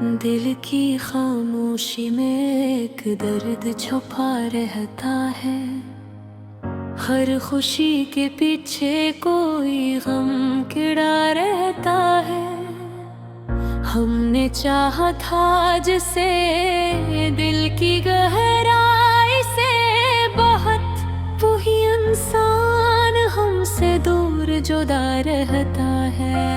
दिल की खामोशी में एक दर्द छुपा रहता है। हर खुशी के पीछे कोई गम किड़ा रहता है। हमने चाहा था जिसे दिल की गहराई से बहुत, वही इंसान हमसे दूर जुदा रहता है।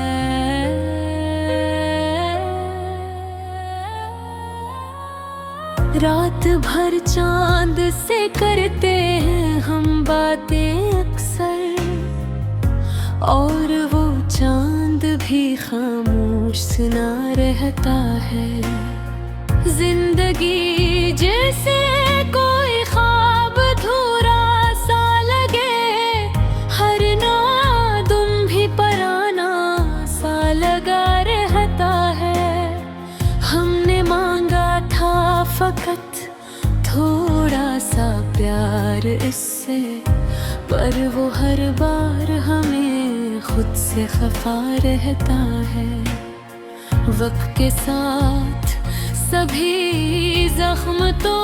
रात भर चांद से करते हैं हम बातें अक्सर, और वो चांद भी खामोश सुना रहता है। जिंदगी जैसे कोई ख्वाब अधूरा सा लगे, हर नादुम भी पराना सा लगा रहता है। हमने मांगा था फकत थोड़ा सा प्यार इससे, पर वो हर बार हमें खुद से खफा रहता है। वक्त के साथ सभी जख्म तो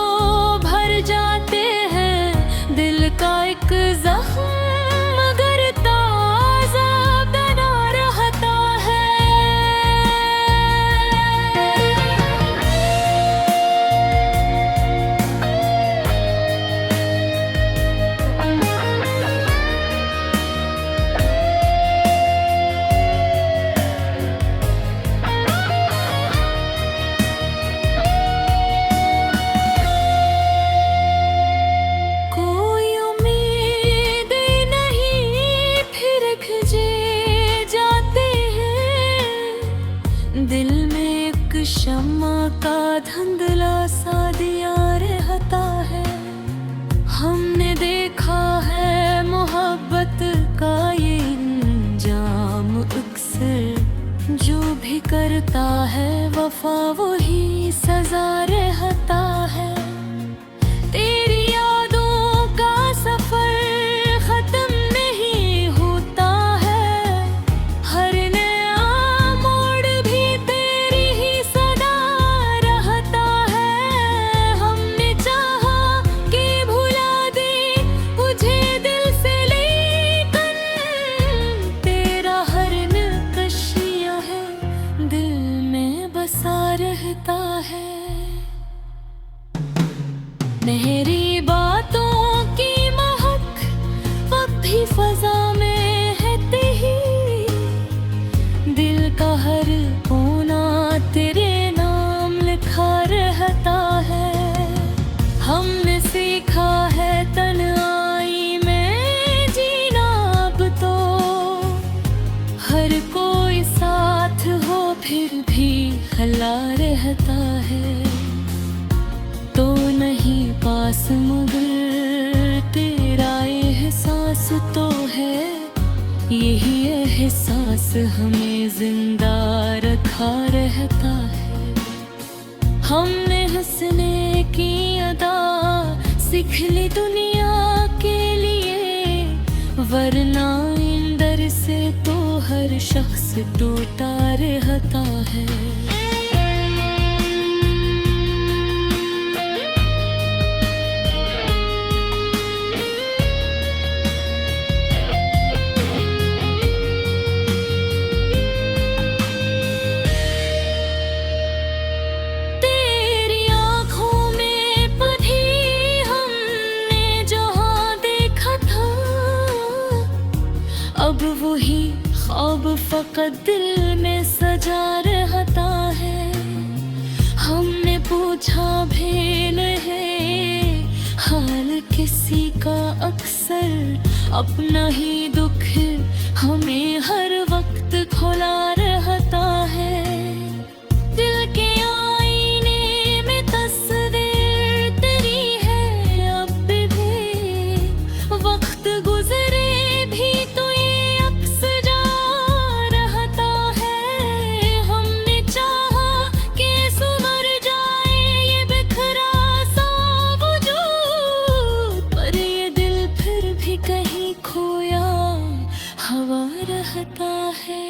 भर जाते हैं, दिल का एक जख्म मगर ताजा बना रहता है। दिल में एक शम्मा का धुंधला सा दिया रहता है। हमने देखा है मोहब्बत का ये इंजाम अक्सर, जो भी करता है वफा वही सजा रहता है। तेरी यादों का सफर खत्म नहीं होता है, हर नया मोड़ भी तेरी ही सदा रहता है। हमने चाहा कि भुला दे मुझे दिल से, लेकिन तेरा हर नक्शिया है दिल में बसा रहता है। मेरी बातों की महक अब भी फजा में है तेरी, दिल का हर कोना तेरे नाम लिखा रहता है। हमने सीखा है तन्हाई में जीना अब तो, हर कोई साथ हो फिर भी हला रहता है। तो नहीं पास मगर तेरा एहसास तो है, यही एहसास हमें जिंदा रखा रहता है। हमने हंसने की अदा सीख ली दुनिया के लिए, वरना अंदर से तो हर शख्स टूटा रहता है। अब वही ख्वाब फकत दिल में सजा रहता है। हमने पूछा भी नहीं हाल किसी का अक्सर, अपना ही दुख हमें हर वक्त खुला रहता है। दिल के आईने में तस्वीर तेरी है अब भी, वक्त गुजरे भी तो हवा रहता है।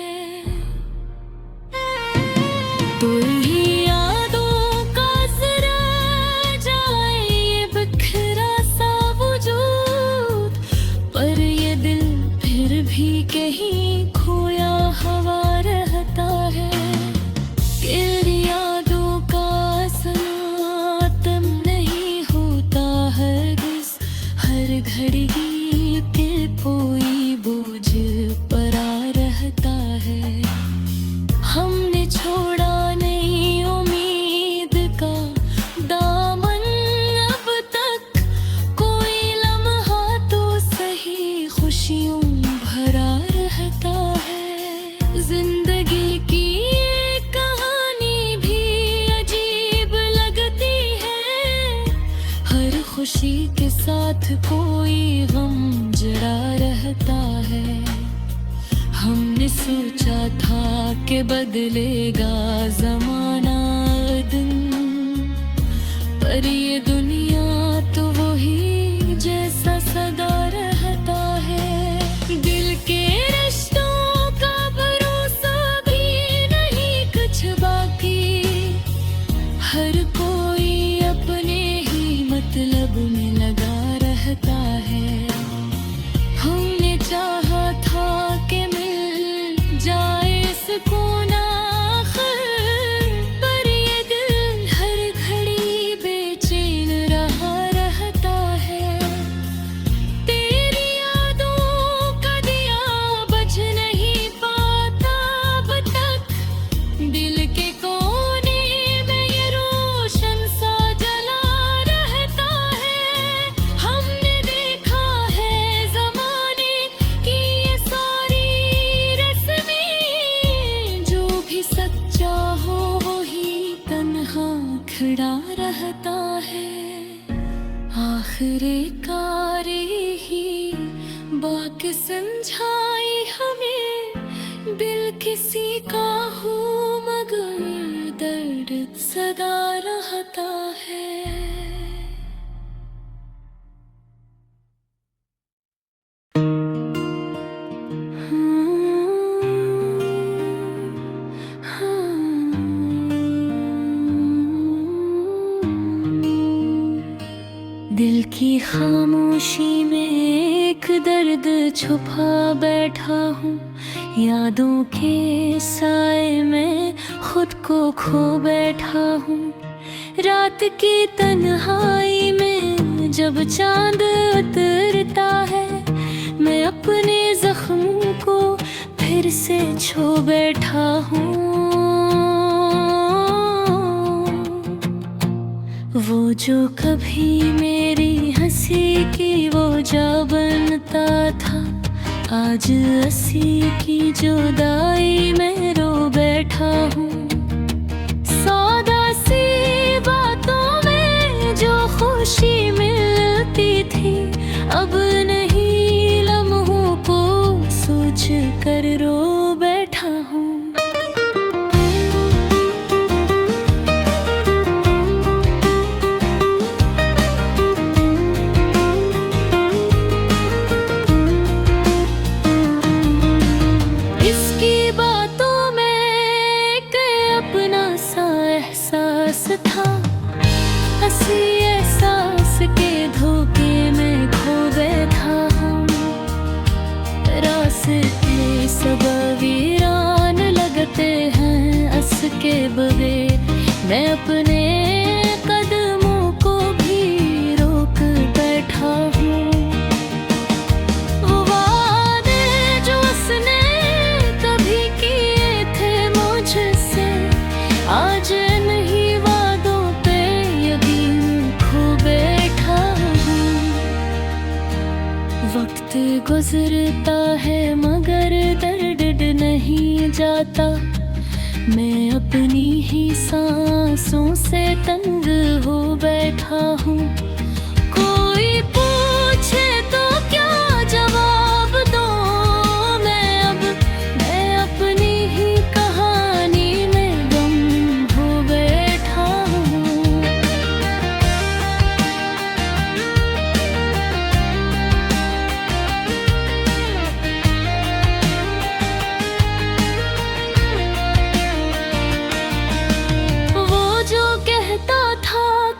खुशी के साथ कोई गम जड़ा रहता है। हमने सोचा था कि बदलेगा जमाना दिन, पर ये दुनिया तो वही जैसा सदा रहता है। दिल के रिश्तों का भरोसा भी नहीं कुछ बाकी, हर कोई अपने ही मतलब में लगा रहता है। हमने चाहा था कि मिल जाए सुकून आखिर, पर ये दिल हर घड़ी बेचैन रहा रहता है। तेरी यादों का दिया बुझ नहीं पाता अब तक, दिल के कोने में ये रोशन सा जला रहता है। हमने देखा है ज़माने की ये सारी रस्में, जो भी सच्चा हो वही तन्हा खड़ा रहता है। आखिरी कारी ही बात समझाई हमें, दिल किसी का हो मगर दर्द सदा रहता है। दिल की खामोशी में एक दर्द छुपा बैठा हूँ, यादों के साए में खुद को खो बैठा हूँ। रात की तन्हाई में जब चांद उतरता है, मैं अपने जख्मों को फिर से छू बैठा हूँ। वो जो कभी मेरी हंसी की वो जा बनता था, आज हंसी की जुदाई में रो बैठा हूँ। सौदा सी बातों में जो खुशी मिलती थी, अब नहीं लम्हों को सोच कर रो बैठा हूँ। था हंसी एहसास के धोखे में खो बैठा हूँ। रास्ते सब वीरान लगते हैं अस के बगैर, मैं अपने कदमों को भी रोक बैठा हूँ। वो वादे जो उसने कभी किए थे मुझसे, आज नहीं वक्त गुजरता है मगर दर्द नहीं जाता, मैं अपनी ही सांसों से तंग हो बैठा हूँ। कोई पूछे तो क्या जवाब दूँ, मैं अपनी ही कहानी में गम हो बैठा हूँ।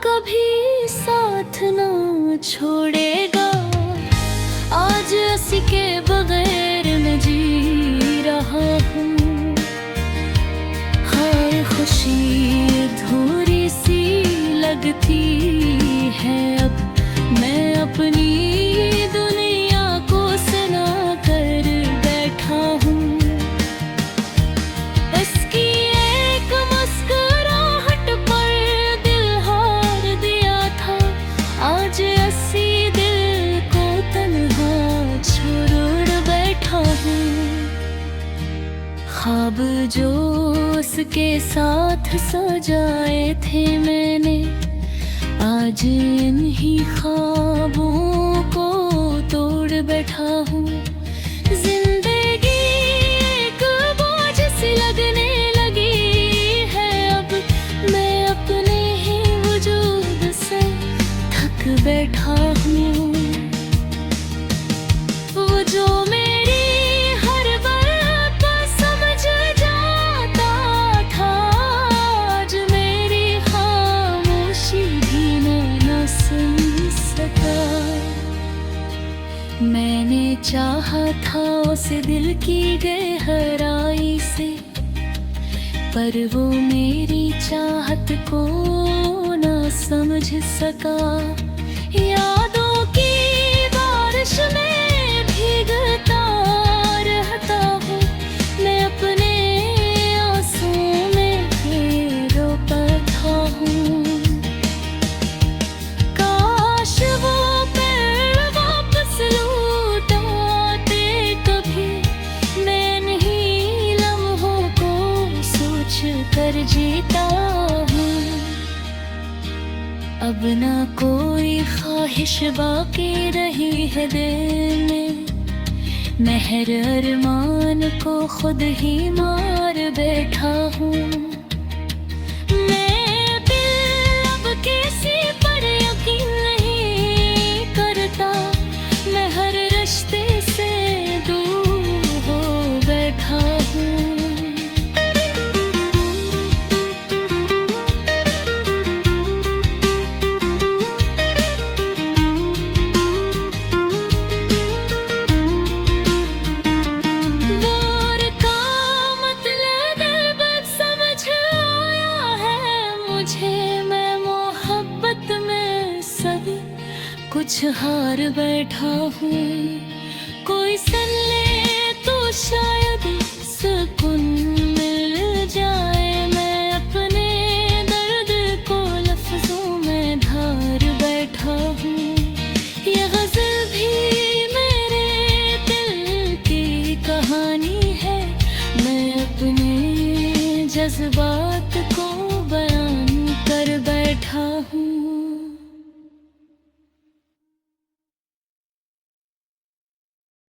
कभी साथ न छोड़ेगा, आज उसी के बगैर मैं जी रहा हूँ। हाय खुशी अधूरी सी लगती है अब, मैं अपनी दुनिया को सुना कर बैठा हूँ। इसकी एक मुस्कुराहट पर दिल हार दिया था, आज अस्सी दिल को तन्हा छोड़ बैठा हूँ। ख्वाब जो उसके साथ सजाए थे मैंने, आज इन्हीं ख्वाबों को तोड़ बैठा हूँ। जिंदगी एक बोझ सी लगने लगी है अब, मैं अपने ही वजूद से थक बैठा हूँ। वो जो मेरी हर बात समझ जाता था, आज मेरी खामोशी भी न सुन सका। मैंने चाहा था उसे दिल की गहराई से, पर वो मेरी चाहत को न समझ सका। यादों की बारिश में भीगता रहता हूँ, मैं अपने आंसुओं में रो पड़ा हूँ। काश वो पेड़ वापस लौट आते कभी, मैं इन्हीं लम्हों को सोच कर जीता हूँ। अब ना कोई ख्वाहिश बाकी रही है दिल में, मैं हर अरमान को खुद ही मार बैठा हूँ। मैं दिल अब किसी पर यकीन नहीं करता, मैं हर रिश्ते से दूर हो बैठा हूँ। मैं मोहब्बत में सब कुछ हार बैठा हूँ। कोई सुन ले तो शायद सुकून मिल जाए, मैं अपने दर्द को लफ्जों में धार बैठा हूँ। ये गज़ल भी मेरे दिल की कहानी है, मैं अपने जज्बात को बयान कर बैठा हूँ।